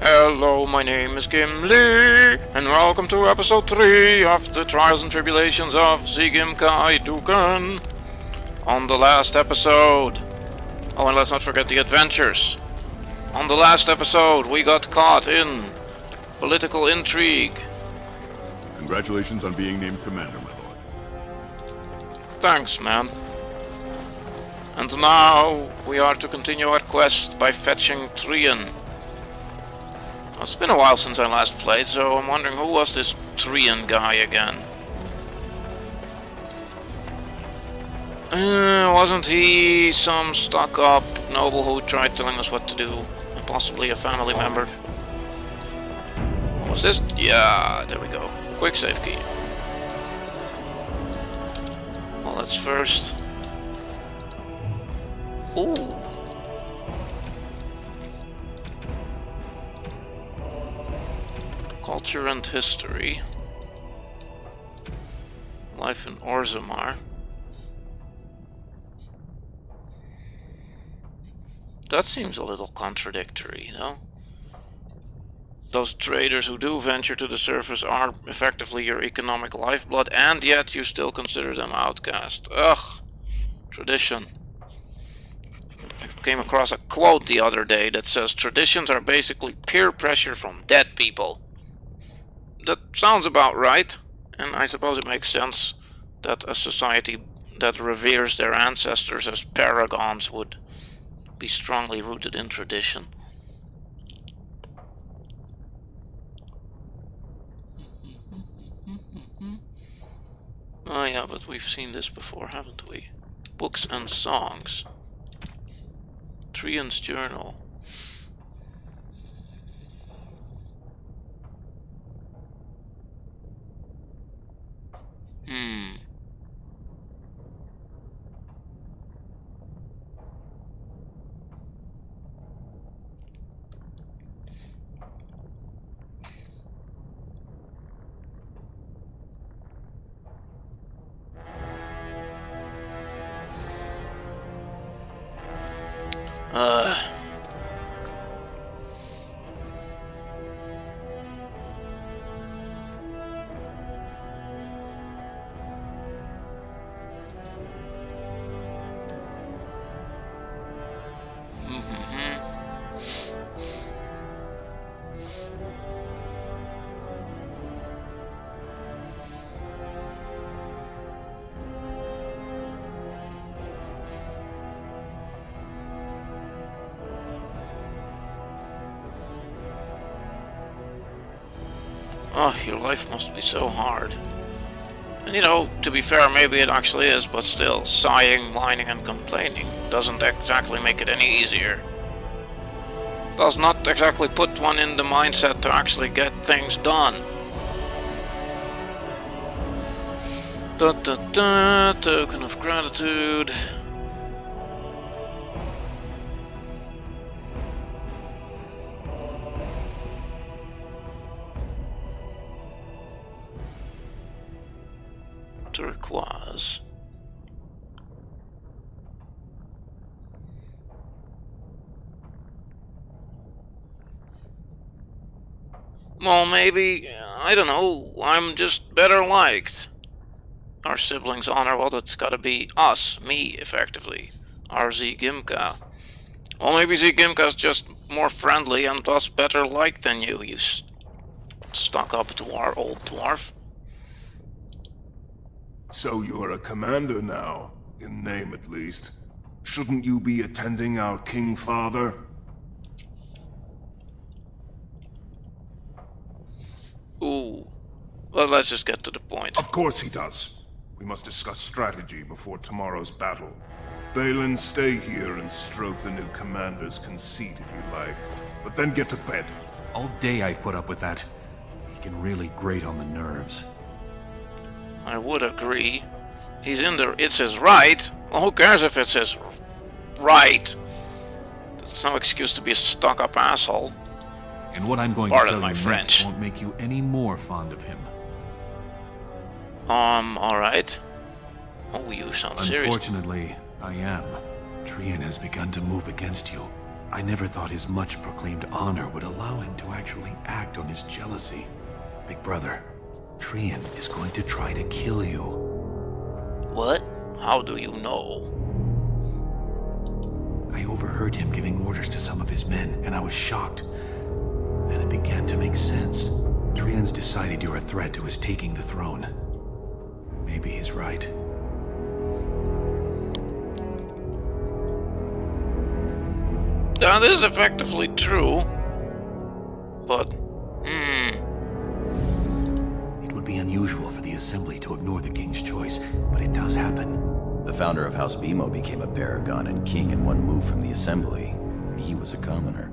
Hello, my name is Gimli, and welcome to episode 3 of the Trials and Tribulations of Zegimka Aeducan. On the last episode... Oh, and let's not forget the adventures. On the last episode, we got caught in political intrigue. Congratulations on being named commander, my lord. Thanks, man. And now, we are to continue our quest by fetching Trian. It's been a while since I last played, so I'm wondering who was this Trian guy again? Wasn't he some stuck-up noble who tried telling us what to do? And possibly a family member? What was this? Yeah, there we go. Quick save key. Well, let's first... Ooh. Culture and history. Life in Orzammar. That seems a little contradictory, you know? Those traders who do venture to the surface are effectively your economic lifeblood, and yet you still consider them outcast. Ugh. Tradition. I came across a quote the other day that says traditions are basically peer pressure from dead people. That sounds about right, and I suppose it makes sense that a society that reveres their ancestors as paragons would be strongly rooted in tradition. Oh yeah, but we've seen this before, haven't we? Books and songs. Trian's journal. Oh, your life must be so hard. And you know, to be fair, maybe it actually is, but still, sighing, whining, and complaining doesn't exactly make it any easier. Does not exactly put one in the mindset to actually get things done. Token of gratitude. Turquoise. Well, maybe, I don't know, I'm just better liked. Our siblings honor, well, that's gotta be us, me, effectively. Our Zegimka. Well, maybe Zegimka's just more friendly and thus better liked than you, you stuck-up dwarf, old dwarf. So you're a commander now, in name at least. Shouldn't you be attending our King Father? Ooh. Well, let's just get to the point. Of course he does. We must discuss strategy before tomorrow's battle. Balin, stay here and stroke the new commander's conceit if you like. But then get to bed. All day I've put up with that. He can really grate on the nerves. I would agree. He's in there. It's his right. Well, who cares if it's his right? That's no excuse to be a stuck-up asshole. And what I'm going Pardon to tell my you French. next won't make you any more fond of him. Alright. Oh, you sound serious. Unfortunately, I am. Trian has begun to move against you. I never thought his much-proclaimed honor would allow him to actually act on his jealousy. Big brother, Trian is going to try to kill you. What? How do you know? I overheard him giving orders to some of his men, and I was shocked. Then it began to make sense. Trian's decided you're a threat to his taking the throne. Maybe he's right. That is effectively true. But, It would be unusual for the Assembly to ignore the King's choice, but it does happen. The founder of House Bimo became a paragon and king in one move from the Assembly. He was a commoner.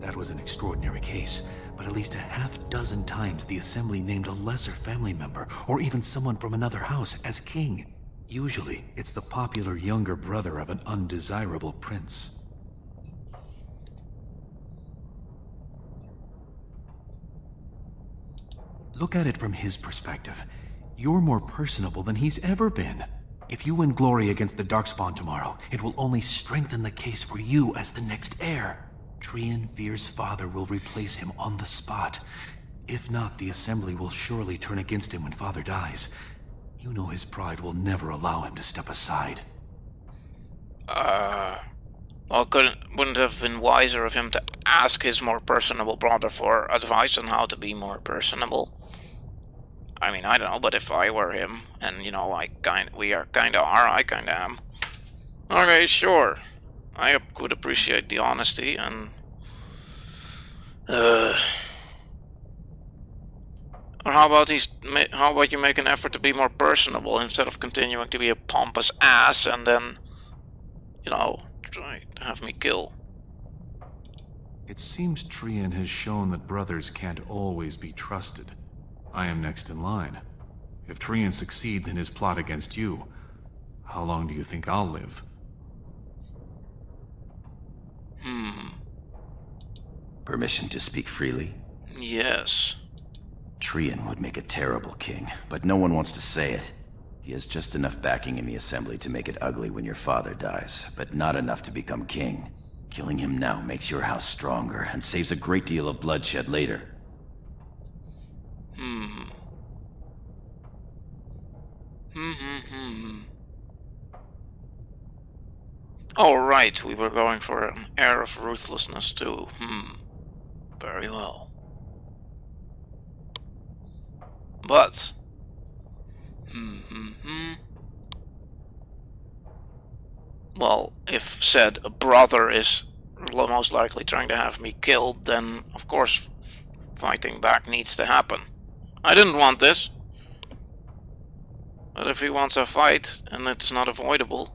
That was an extraordinary case, but at least a half-dozen times the Assembly named a lesser family member, or even someone from another house, as king. Usually, it's the popular younger brother of an undesirable prince. Look at it from his perspective. You're more personable than he's ever been. If you win glory against the Darkspawn tomorrow, it will only strengthen the case for you as the next heir. Trian Fear's father will replace him on the spot. If not, the Assembly will surely turn against him when father dies. You know his pride will never allow him to step aside. Well, wouldn't it have been wiser of him to ask his more personable brother for advice on how to be more personable? I mean, I don't know, but if I were him, and you know, I kinda am. Okay, sure. I could appreciate the honesty and or how about you make an effort to be more personable instead of continuing to be a pompous ass and then, you know, try to have me kill. It seems Trian has shown that brothers can't always be trusted. I am next in line. If Trian succeeds in his plot against you, how long do you think I'll live? Permission to speak freely? Yes. Trian would make a terrible king, but no one wants to say it. He has just enough backing in the Assembly to make it ugly when your father dies, but not enough to become king. Killing him now makes your house stronger and saves a great deal of bloodshed later. Oh, right, we were going for an air of ruthlessness too. Very well. But... Well, if said brother is most likely trying to have me killed, then of course fighting back needs to happen. I didn't want this. But if he wants a fight, and it's not avoidable...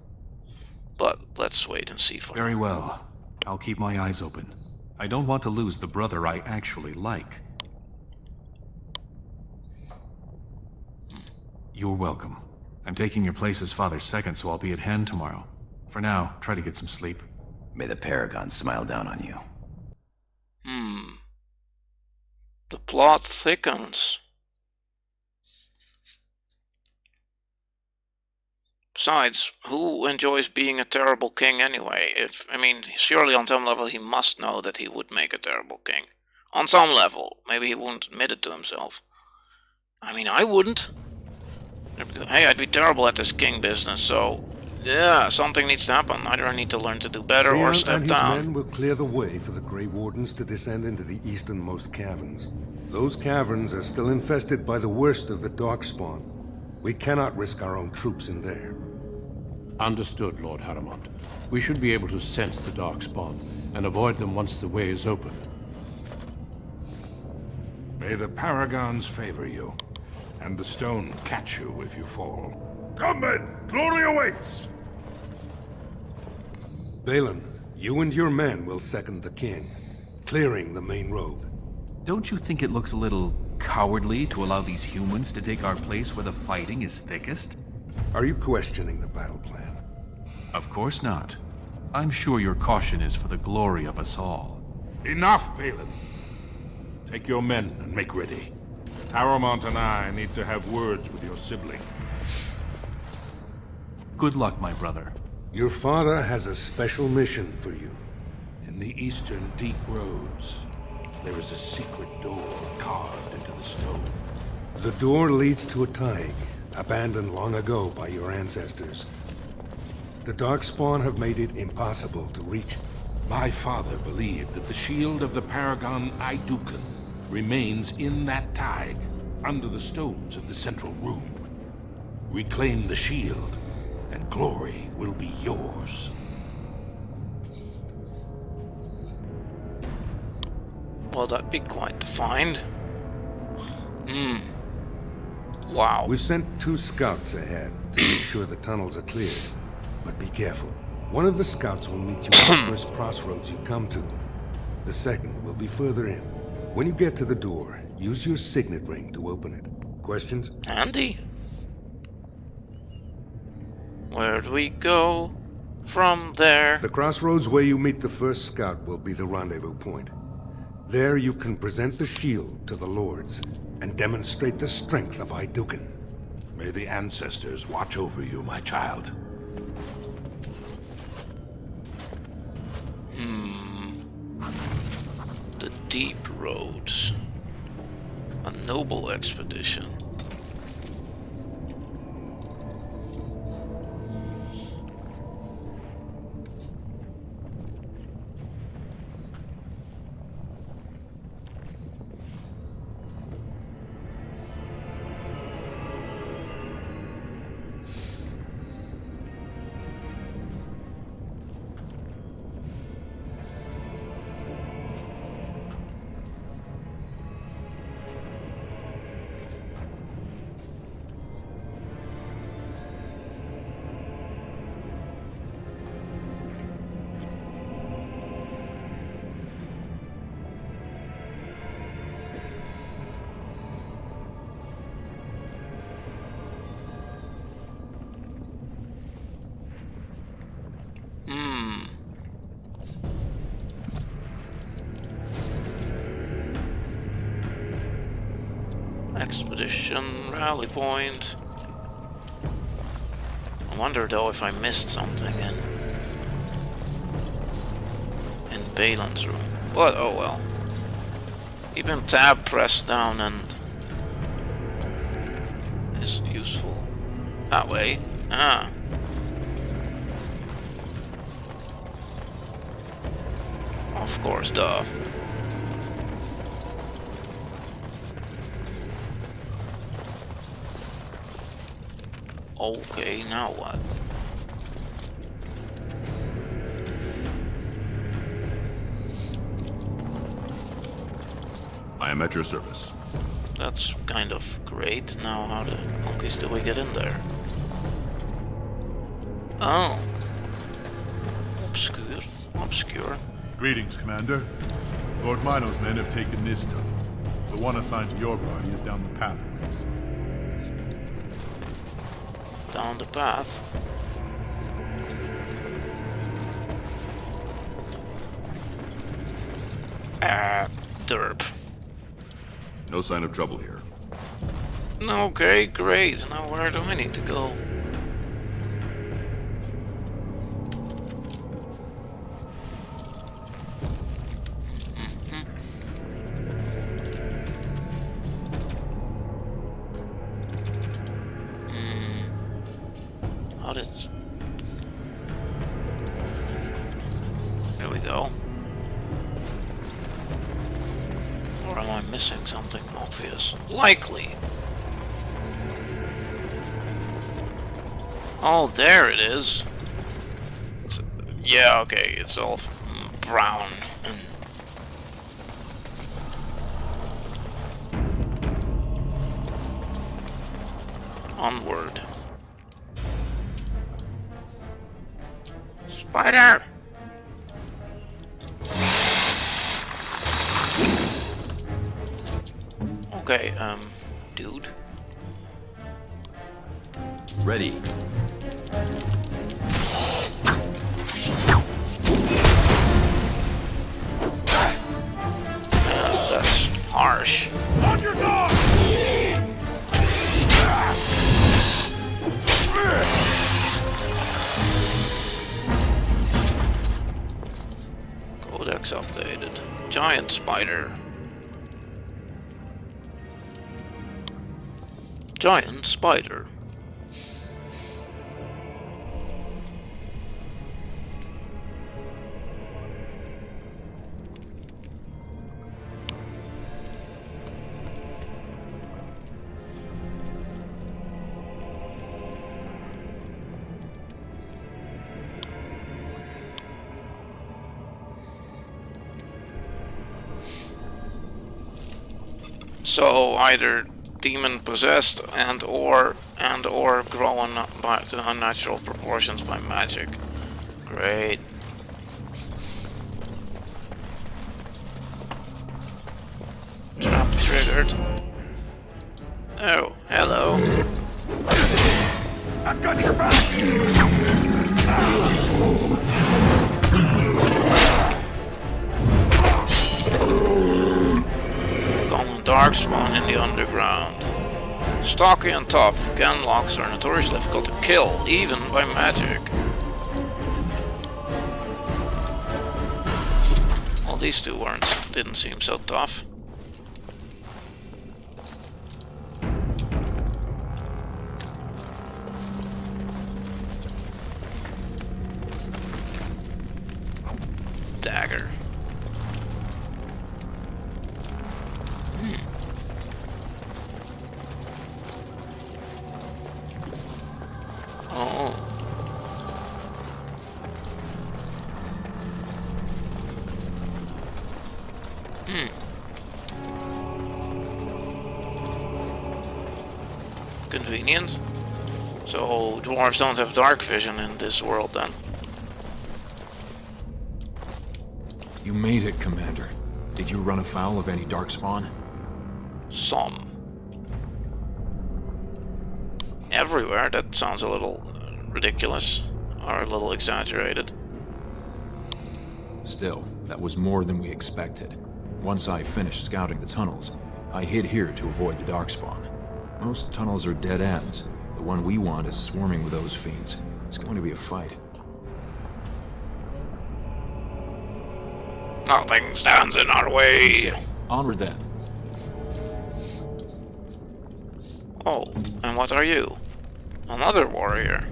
But let's wait and see for... Very well. I'll keep my eyes open. I don't want to lose the brother I actually like. You're welcome. I'm taking your place as father's second, so I'll be at hand tomorrow. For now, try to get some sleep. May the Paragon smile down on you. The plot thickens. Besides, who enjoys being a terrible king anyway? I mean, surely on some level he must know that he would make a terrible king. On some level. Maybe he won't admit it to himself. I mean, I wouldn't. Hey, I'd be terrible at this king business, so... Yeah, something needs to happen. Either I need to learn to do better or step down. And his men will clear the way for the Grey Wardens to descend into the easternmost caverns. Those caverns are still infested by the worst of the Darkspawn. We cannot risk our own troops in there. Understood, Lord Haramond. We should be able to sense the Darkspawn and avoid them once the way is open. May the Paragons favor you, and the stone catch you if you fall. Come then! Glory awaits! Balin, you and your men will second the king, clearing the main road. Don't you think it looks a little cowardly to allow these humans to take our place where the fighting is thickest? Are you questioning the battle plan? Of course not. I'm sure your caution is for the glory of us all. Enough, Balin. Take your men and make ready. Haramond and I need to have words with your sibling. Good luck, my brother. Your father has a special mission for you. In the eastern deep roads, there is a secret door carved into the stone. The door leads to a thaig, abandoned long ago by your ancestors. The Darkspawn have made it impossible to reach. My father believed that the shield of the paragon Aeducan remains in that thaig, under the stones of the central room. Reclaim the shield, and glory will be yours. Well, that'd be quite the find. Wow. We've sent 2 scouts ahead to make sure the tunnels are cleared. But be careful. One of the scouts will meet you at the first crossroads you come to. The second will be further in. When you get to the door, use your signet ring to open it. Questions? Andy? Where do we go from there? The crossroads where you meet the first scout will be the rendezvous point. There you can present the shield to the lords and demonstrate the strength of Aeducan. May the ancestors watch over you, my child. The deep roads. A noble expedition. Expedition rally point. I wonder though if I missed something in Balin's room. But oh well. Even tab pressed down and is useful. That way. Ah. Of course, duh. Okay, now what? I am at your service. That's kind of great. Now how the monkeys do we get in there? Oh. Obscure. Greetings, Commander. Lord Mino's men have taken this tunnel. The one assigned to your party is down the path a ways. Down the path. Derp. No sign of trouble here. Okay, great. Now where do I need to go? How did... There we go. Or am I missing something obvious? Likely. Oh, there it is. Yeah, okay, it's all brown and... Onward. Spider! Okay, dude. Ready. That's harsh. On your guard! Go there, updated. Giant spider. Giant spider. So either demon possessed and or grown by to unnatural proportions by magic. Great. Trap triggered. Oh, hello. I got your back! Common darkspawn in the underground. Stocky and tough, Genlocks are notoriously difficult to kill, even by magic. Well, these two didn't seem so tough. Dagger. Oh. Convenient. So dwarves don't have dark vision in this world then. You made it, Commander. Did you run afoul of any darkspawn? Some. Everywhere, that sounds a little ridiculous, or a little exaggerated. Still, that was more than we expected. Once I finished scouting the tunnels, I hid here to avoid the darkspawn. Most tunnels are dead ends. The one we want is swarming with those fiends. It's going to be a fight. Nothing stands in our way. Onward then. Oh, and what are you? Another warrior.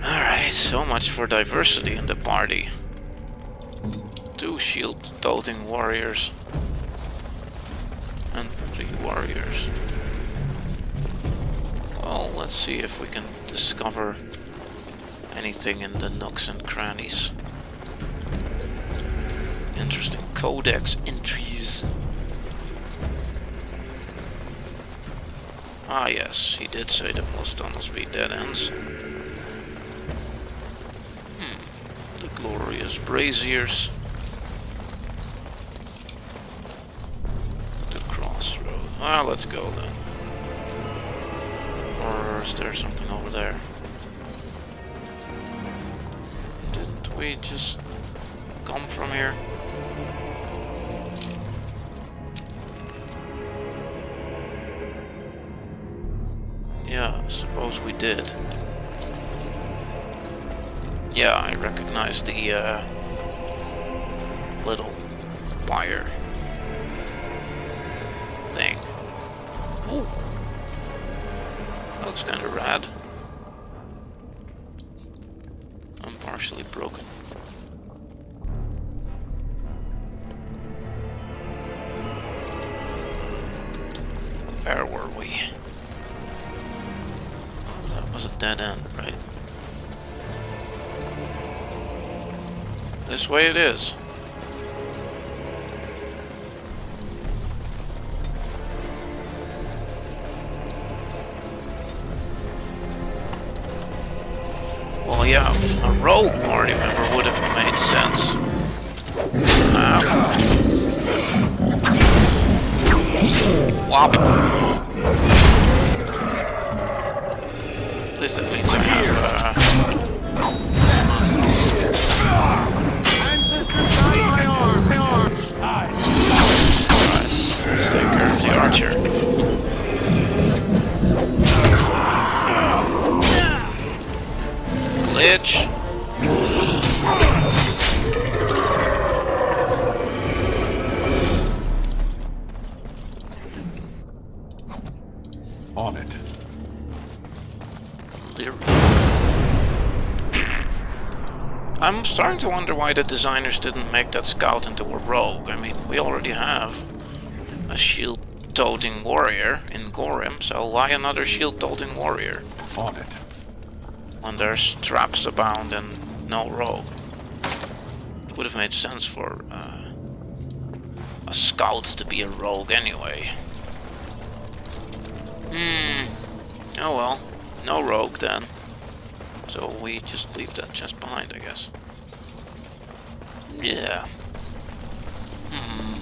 Alright, so much for diversity in the party. 2 shield-toting warriors. And 3 warriors. Well, let's see if we can discover anything in the nooks and crannies. Interesting codex entries. Ah yes, he did say that most tunnels be dead ends. The glorious braziers. The crossroad. Ah, let's go then. Or is there something over there? Didn't we just come from here? Yeah, suppose we did. Yeah, I recognize the little wire thing. Ooh. That looks kinda rad. I'm partially broken. Where were we? That was a dead end, right? This way it is. Well, yeah, a rogue party member would have made sense. Whop. At least that means I have, Alright, let's take care of the archer. Glitch. starting to wonder why the designers didn't make that scout into a rogue. I mean, we already have a shield-toting warrior in Gorim, so why another shield-toting warrior? On it. When there's traps abound and no rogue. It would have made sense for a scout to be a rogue anyway. Oh well, no rogue then. So we just leave that chest behind, I guess. Yeah. And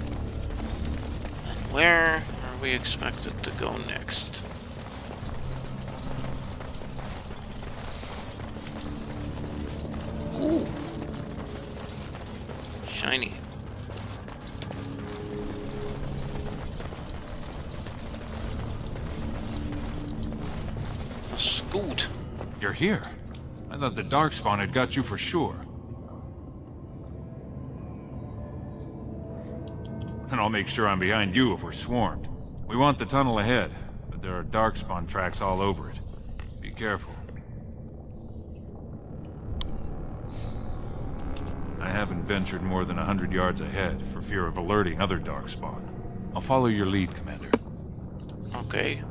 where are we expected to go next? Ooh. Shiny. A scoot. You're here. I thought the Darkspawn had got you for sure. And I'll make sure I'm behind you if we're swarmed. We want the tunnel ahead, but there are Darkspawn tracks all over it. Be careful. I haven't ventured more than 100 yards ahead for fear of alerting other Darkspawn. I'll follow your lead, Commander. Okay.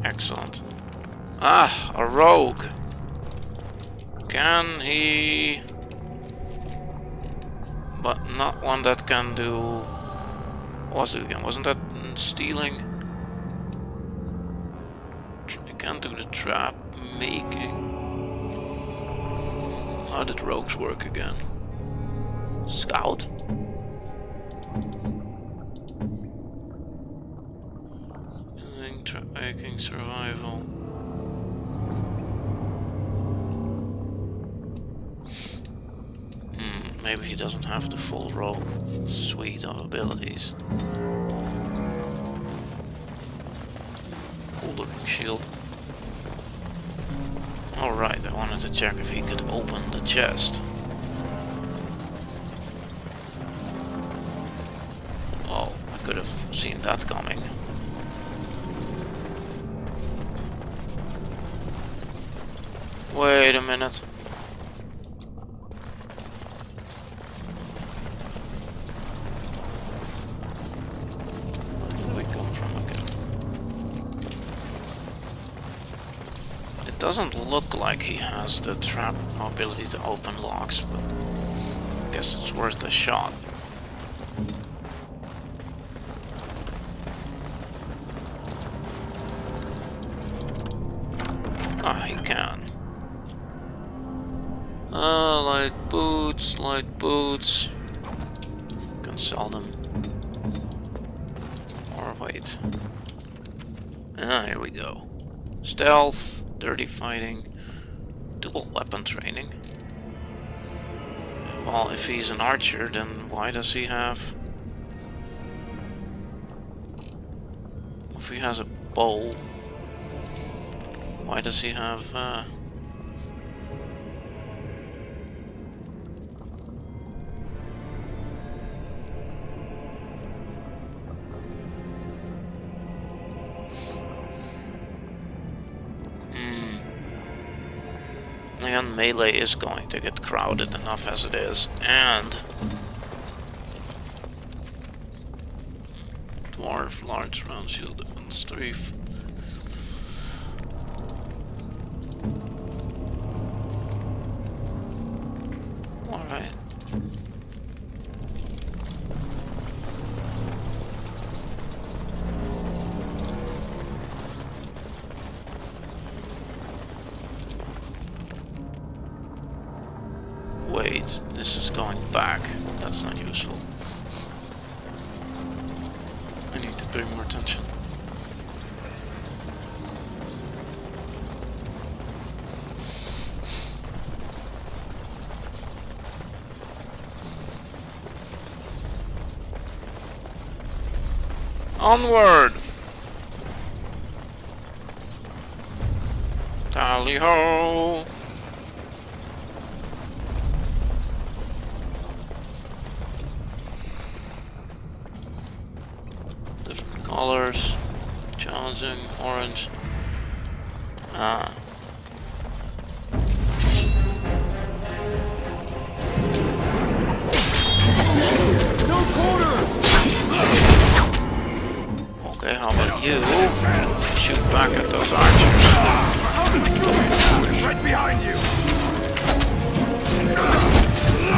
Excellent. Ah, a rogue. Can he... But not one that can do... What was it again? Wasn't that stealing? He can't do the trap making. How did rogues work again? Scout? Trap making, survival. Maybe he doesn't have the full rogue suite of abilities. Cool looking shield. Alright, I wanted to check if he could open the chest. Oh, I could have seen that coming. Wait a minute. Where did we come from again? It doesn't look like he has the trap ability to open locks, but I guess it's worth a shot. Ah, he can. Light boots. Can sell them. Or wait. Ah, here we go. Stealth, dirty fighting, dual weapon training. Well, if he's an archer, then why does he have... If he has a bow, why does he have... And melee is going to get crowded enough as it is, and dwarf, large round shield defense, strafe. Alright. Wait, this is going back. That's not useful. I need to pay more attention. Onward! Tally ho! Different colors. Challenging, orange. Ah. Okay, how about you? Shoot back at those archers. Right behind you!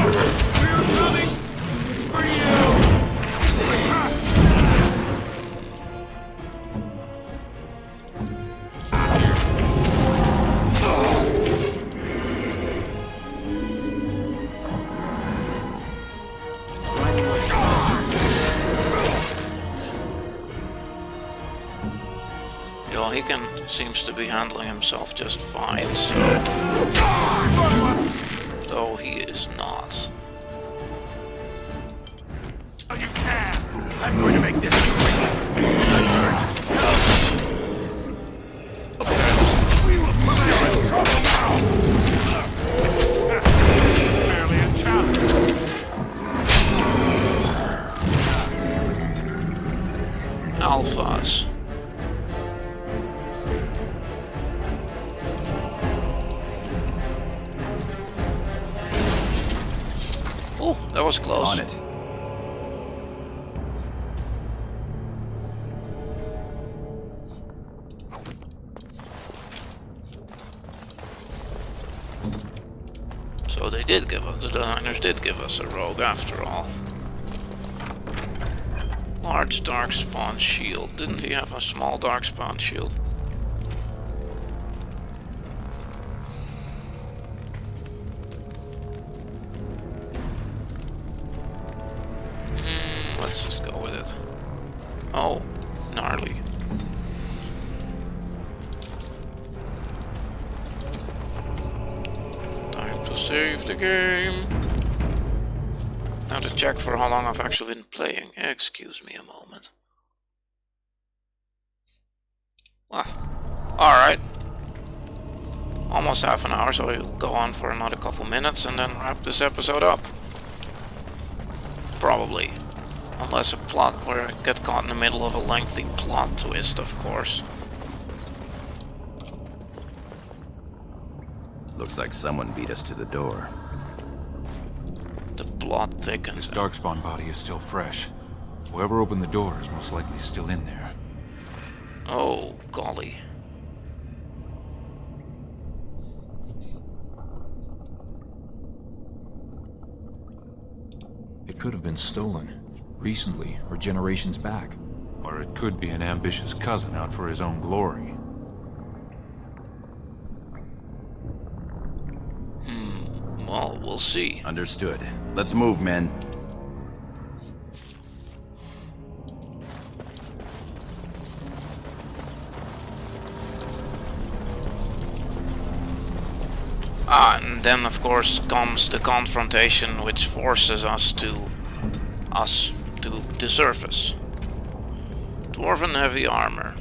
We're coming for you! Yo, seems to be handling himself just fine, so... Though he is not. You can! I'm going to make this we will put you in trouble now! Barely a challenge. Alphas. Oh, that was close. On it. So they did give us, the designers did give us a rogue after all. Large darkspawn shield. Didn't he have a small darkspawn shield? Let's just go with it. Oh, gnarly. Time to save the game. Now to check for how long I've actually been playing. Excuse me a moment. Alright. Almost half an hour, so we'll go on for another couple minutes and then wrap this episode up. Probably. Unless a plot where I get caught in the middle of a lengthy plot twist, of course. Looks like someone beat us to the door. The plot thickens. This darkspawn body is still fresh. Whoever opened the door is most likely still in there. Oh, golly. It could have been stolen. Recently, or generations back. Or it could be an ambitious cousin out for his own glory. Well, we'll see. Understood. Let's move, men. And then of course comes the confrontation which forces us to the surface. Dwarven heavy armor.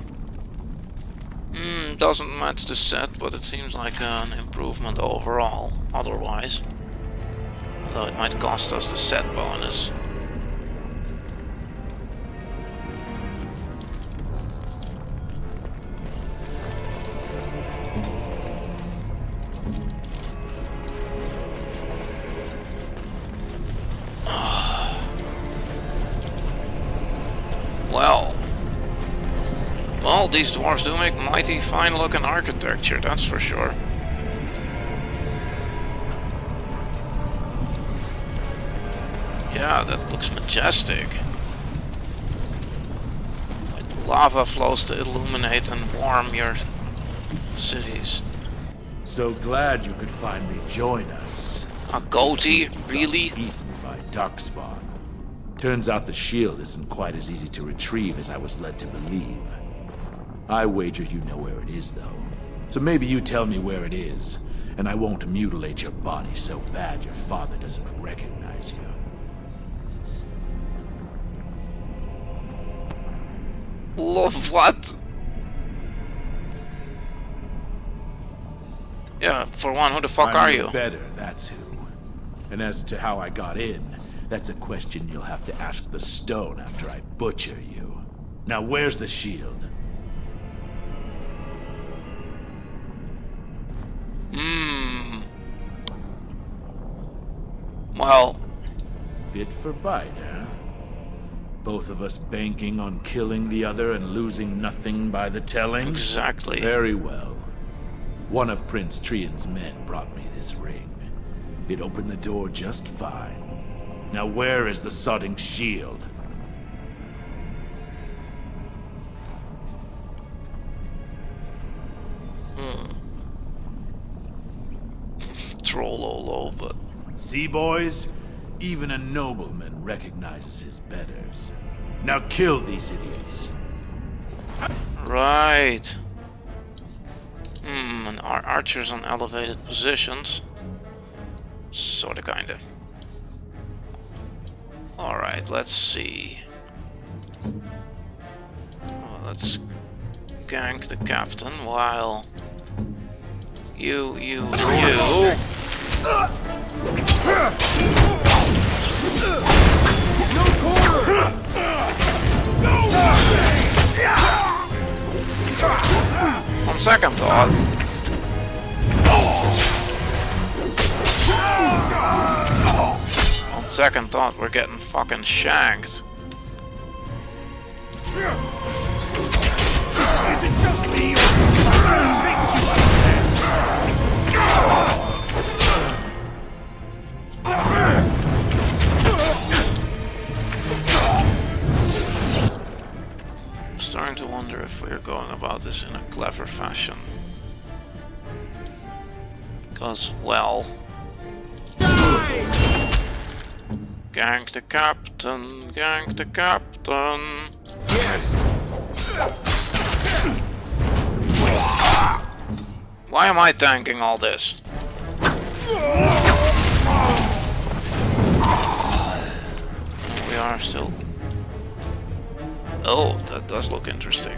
Doesn't match the set, but it seems like an improvement overall, otherwise. Though it might cost us the set bonus. Well, these dwarves do make mighty fine looking architecture, that's for sure. Yeah, that looks majestic. With lava flows to illuminate and warm your cities. So glad you could finally join us. A goatee? Really? Beaten by Darkspawn. Turns out the shield isn't quite as easy to retrieve as I was led to believe. I wager you know where it is, though. So maybe you tell me where it is, and I won't mutilate your body so bad your father doesn't recognize you. What? Yeah, for one, who the fuck are you? Better, that's who. And as to how I got in, that's a question you'll have to ask the stone after I butcher you. Now where's the shield? Well... Bit for bite, huh? Both of us banking on killing the other and losing nothing by the telling? Exactly. Very well. One of Prince Trian's men brought me this ring. It opened the door just fine. Now where is the sodding shield? Trollolo, but... See, boys? Even a nobleman recognizes his betters. Now kill these idiots. Right. And our archers on elevated positions. Sorta, kinda. Alright, let's see. Well, let's gank the captain while... You... No quarter! On second thought... On second thought, we're getting fucking shanked. Is it just me? I'm starting to wonder if we're going about this in a clever fashion. Because, well... Gank the captain, gank the captain. Yes. Why am I tanking all this? We are still... Oh, that does look interesting.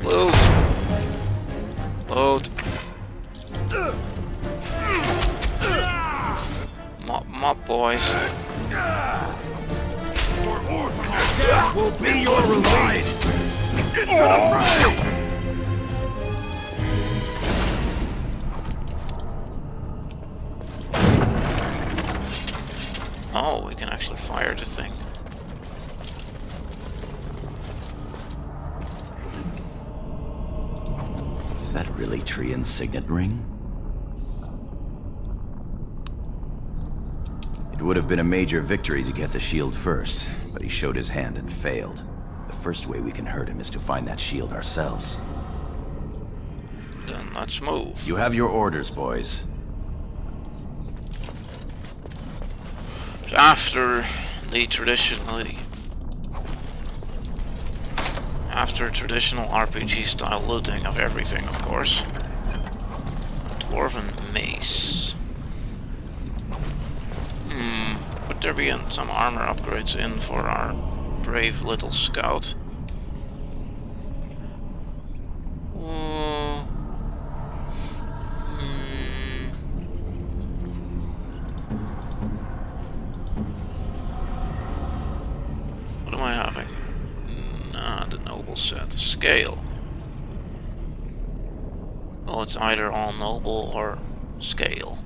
Loot! Loot! Mop, boys. Death will be your reward. Into the fray! Oh, we can actually fire the thing. Is that really Trian's signet ring? It would have been a major victory to get the shield first, but he showed his hand and failed. The first way we can hurt him is to find that shield ourselves. Then let's move. You have your orders, boys. After traditional RPG style looting of everything, of course. Dwarven mace. Would there be some armor upgrades in for our brave little scout? What am I having? Nah, the noble set. Scale. Oh, it's either all noble or scale.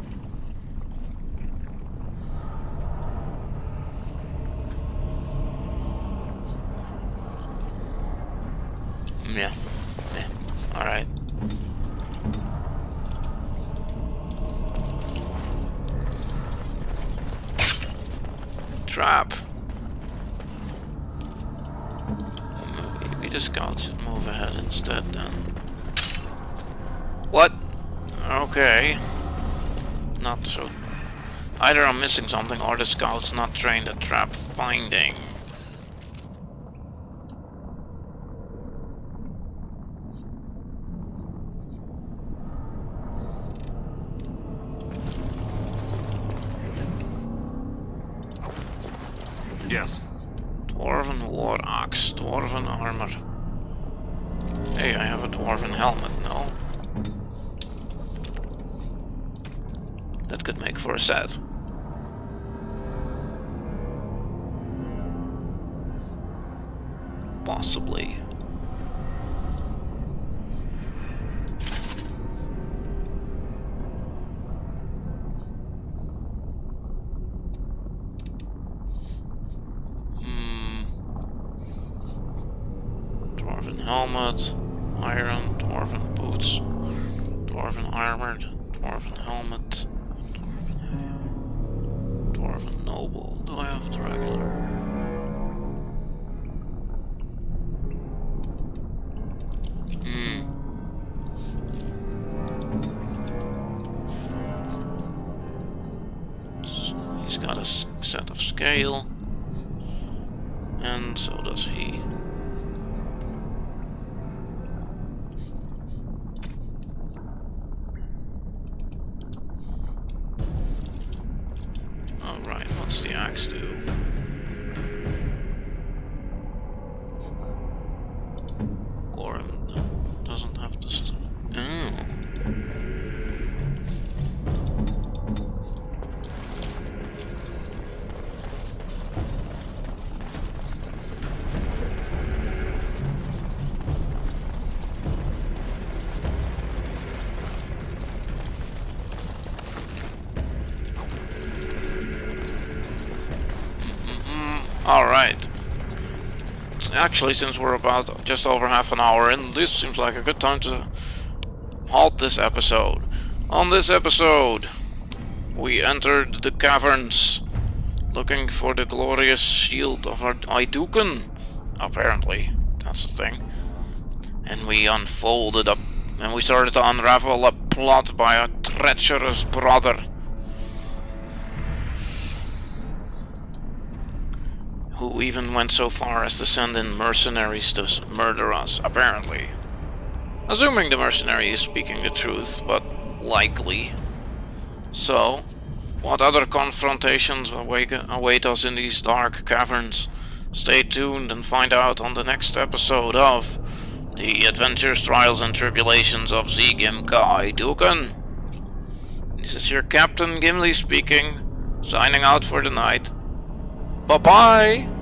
Yeah. Alright. Trap. Maybe the scouts should move ahead instead then. What? Okay. Not so... Either I'm missing something or the scouts not trained at trap finding. Yes. Dwarven war axe, dwarven armor. Hey, I have a dwarven helmet, no? That could make for a set. Possibly. Dwarven helmet, iron, dwarven boots, dwarven armored, dwarven helmet, dwarven noble. Do I have the regular? So he's got a set of scale, and so does he. Alright, what's the axe do? Gorum doesn't have to Alright. Actually, since we're about just over half an hour in, this seems like a good time to halt this episode. On this episode, we entered the caverns, looking for the glorious shield of our Aeducan. Apparently, that's the thing. And we unfolded up, and we started to unravel a plot by a treacherous brother, who even went so far as to send in mercenaries to murder us, apparently. Assuming the mercenary is speaking the truth, but likely. So, what other confrontations await us in these dark caverns? Stay tuned and find out on the next episode of The Adventures, Trials, and Tribulations of Zegimka Aeducan. This is your Captain Gimli speaking, signing out for the night. Bye-bye!